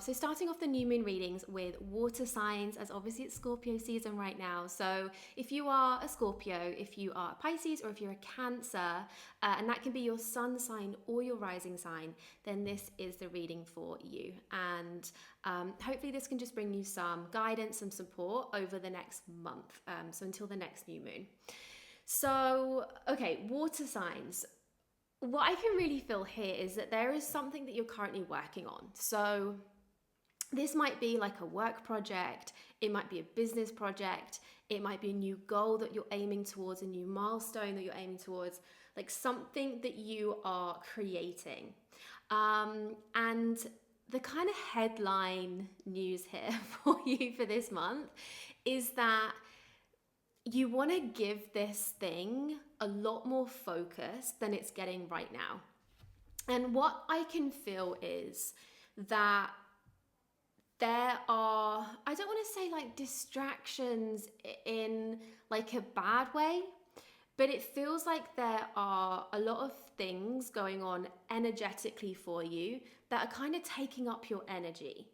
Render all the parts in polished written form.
So starting off the new moon readings with water signs, as obviously it's Scorpio season right now. So if you are a Scorpio, if you are a Pisces, or if you're a Cancer, and that can be your sun sign or your rising sign, then this is the reading for you. And hopefully this can just bring you some guidance, some support over the next month, so until the next new moon. So, okay, water signs. What I can really feel here is that there is something that you're currently working on. So this might be like a work project, it might be a business project, it might be a new goal that you're aiming towards, a new milestone that you're aiming towards, like something that you are creating. And the kind of headline news here for you for this month is that you want to give this thing a lot more focus than it's getting right now. And what I can feel is that there are, I don't want to say like distractions in like a bad way, but it feels like there are a lot of things going on energetically for you that are kind of taking up your energy.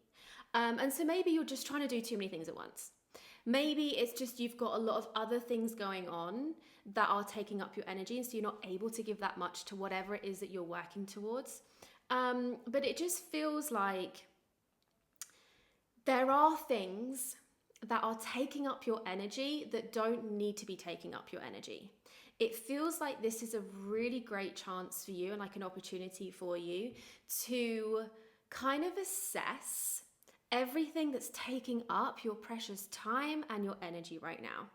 And so maybe you're just trying to do too many things at once. Maybe it's just you've got a lot of other things going on that are taking up your energy, and so you're not able to give that much to whatever it is that you're working towards. But it just feels like there are things that are taking up your energy that don't need to be taking up your energy. It feels like this is a really great chance for you and like an opportunity for you to kind of assess everything that's taking up your precious time and your energy right now.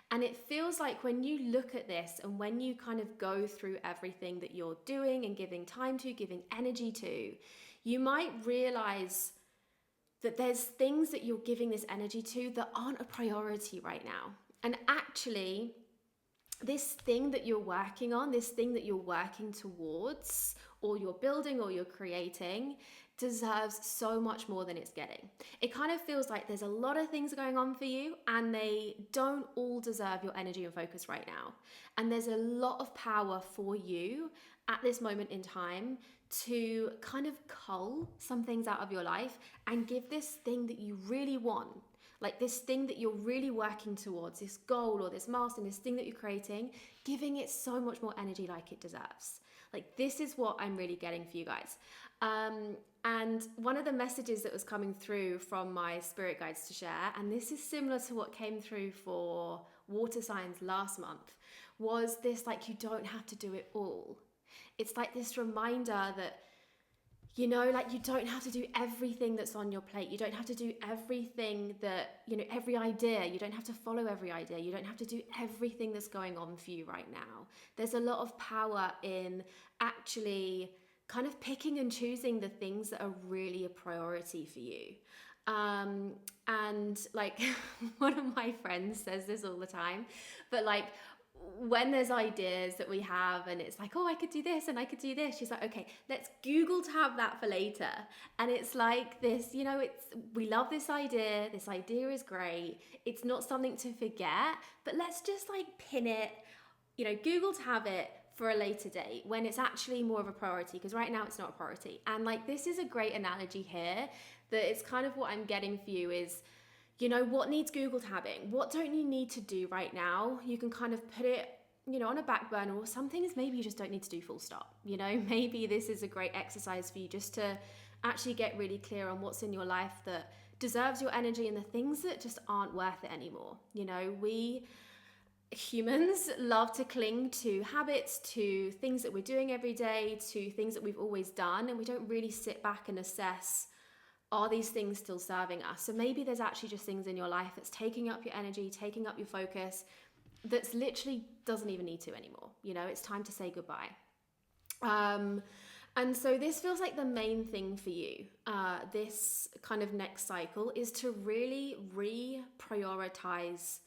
And it feels like when you look at this and when you kind of go through everything that you're doing and giving time to, giving energy to, you might realize that there's things that you're giving this energy to that aren't a priority right now. And actually, this thing that you're working on, this thing that you're working towards, or you're building or you're creating, deserves so much more than it's getting. It kind of feels like there's a lot of things going on for you and they don't all deserve your energy and focus right now. And there's a lot of power for you at this moment in time to kind of cull some things out of your life and give this thing that you really want, like this thing that you're really working towards, this goal or this milestone, this thing that you're creating, giving it so much more energy like it deserves. Like this is what I'm really getting for you guys. And one of the messages that was coming through from my spirit guides to share, and this is similar to what came through for water signs last month, was this like you don't have to do it all. It's like this reminder that, you know, like you don't have to do everything that's on your plate. You don't have to do everything that, you know, every idea. You don't have to follow every idea. You don't have to do everything that's going on for you right now. There's a lot of power in actually kind of picking and choosing the things that are really a priority for you. And like one of my friends says this all the time, but like, when there's ideas that we have and it's like, oh, I could do this and I could do this, she's like, okay, let's Google tab that for later. And it's like this, you know, we love this idea is great, it's not something to forget, but let's just like pin it, you know, Google tab it for a later date when it's actually more of a priority, because right now it's not a priority. And like this is a great analogy here, that it's kind of what I'm getting for you is, you know, what needs Google tabbing? What don't you need to do right now? You can kind of put it, you know, on a back burner, or some things maybe you just don't need to do full stop. You know, maybe this is a great exercise for you just to actually get really clear on what's in your life that deserves your energy and the things that just aren't worth it anymore. You know, we humans love to cling to habits, to things that we're doing every day, to things that we've always done, and we don't really sit back and assess, are these things still serving us? So maybe there's actually just things in your life that's taking up your energy, taking up your focus, that's literally doesn't even need to anymore. You know, it's time to say goodbye. And so this feels like the main thing for you, this kind of next cycle, is to really reprioritize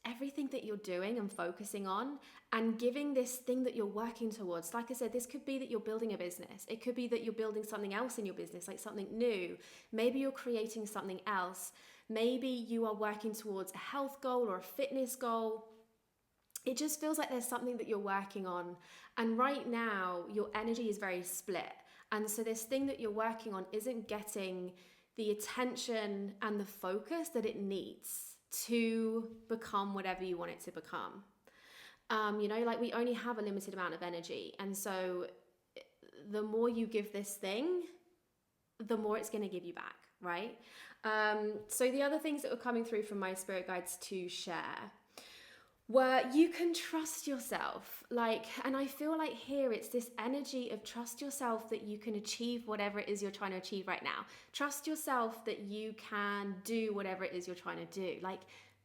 everything that you're doing and focusing on, and giving this thing that you're working towards. Like I said, this could be that you're building a business. It could be that you're building something else in your business, like something new. Maybe you're creating something else. Maybe you are working towards a health goal or a fitness goal. It just feels like there's something that you're working on. And right now, your energy is very split. And so this thing that you're working on isn't getting the attention and the focus that it needs to become whatever you want it to become. Like we only have a limited amount of energy. And so the more you give this thing, the more it's going to give you back, right? So the other things that were coming through from my spirit guides to share were you can trust yourself. And I feel like here it's this energy of trust yourself that you can achieve whatever it is you're trying to achieve right now. Trust yourself that you can do whatever it is you're trying to do.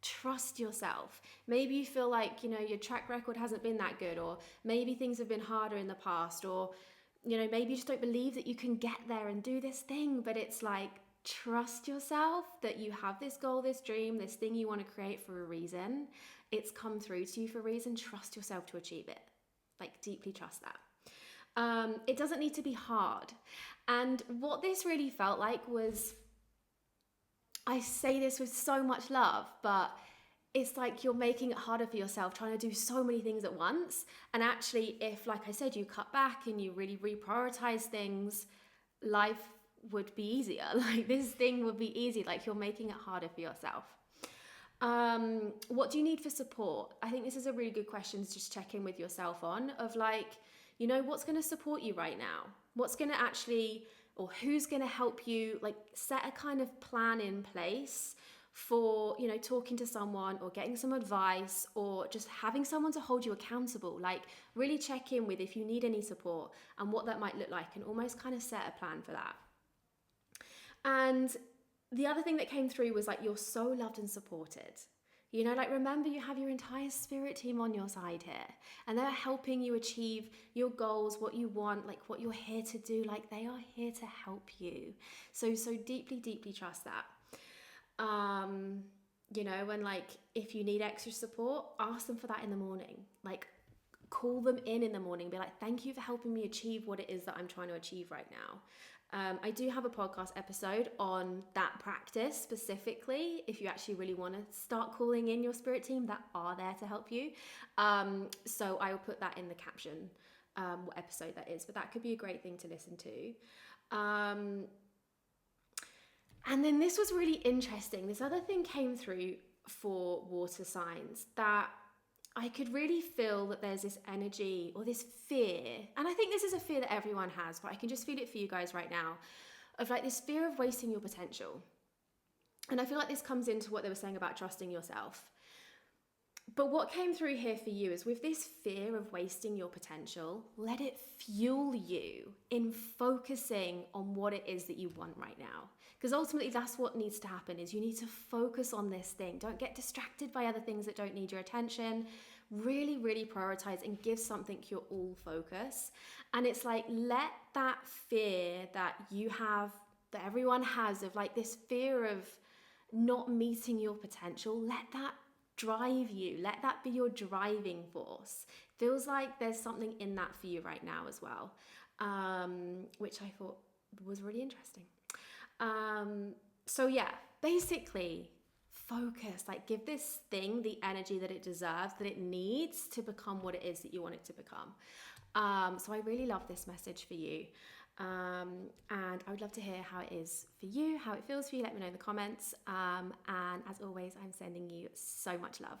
Trust yourself. Maybe you feel like, your track record hasn't been that good, or maybe things have been harder in the past, or, maybe you just don't believe that you can get there and do this thing, but it's trust yourself that you have this goal, this dream, this thing you want to create for a reason. It's come through to you for a reason. Trust yourself to achieve it. Deeply trust that. It doesn't need to be hard. And what this really felt like was, I say this with so much love, but it's you're making it harder for yourself, trying to do so many things at once. And actually, if, like I said, you cut back and you really reprioritize things, life would be easier. This thing would be easy. You're making it harder for yourself. What do you need for support? I think this is a really good question to just check in with yourself on, of what's going to support you right now? What's going to actually, or who's going to help you set a kind of plan in place for, talking to someone or getting some advice, or just having someone to hold you accountable. Really check in with if you need any support and what that might look like, and almost kind of set a plan for that. And the other thing that came through was you're so loved and supported. Remember, you have your entire spirit team on your side here, and they're helping you achieve your goals, what you want, what you're here to do. They are here to help you. So deeply, deeply trust that. And if you need extra support, ask them for that in the morning. Call them in the morning, be thank you for helping me achieve what it is that I'm trying to achieve right now. I do have a podcast episode on that practice specifically, if you actually really want to start calling in your spirit team that are there to help you. So I will put that in the caption, what episode that is, but that could be a great thing to listen to. And then this was really interesting. This other thing came through for water signs, that I could really feel that there's this energy or this fear, and I think this is a fear that everyone has, but I can just feel it for you guys right now, of this fear of wasting your potential. And I feel like this comes into what they were saying about trusting yourself. But what came through here for you is, with this fear of wasting your potential, let it fuel you in focusing on what it is that you want right now. Because ultimately that's what needs to happen, is you need to focus on this thing. Don't get distracted by other things that don't need your attention. Really, really prioritize and give something your all focus. And it's let that fear that you have, that everyone has, of this fear of not meeting your potential, let that drive you. Let that be your driving force. Feels like there's something in that for you right now as well, which I thought was really interesting. So yeah, basically focus, give this thing the energy that it deserves, that it needs to become what it is that you want it to become. So I really love this message for you. And I would love to hear how it is for you, how it feels for you. Let me know in the comments. And as always, I'm sending you so much love.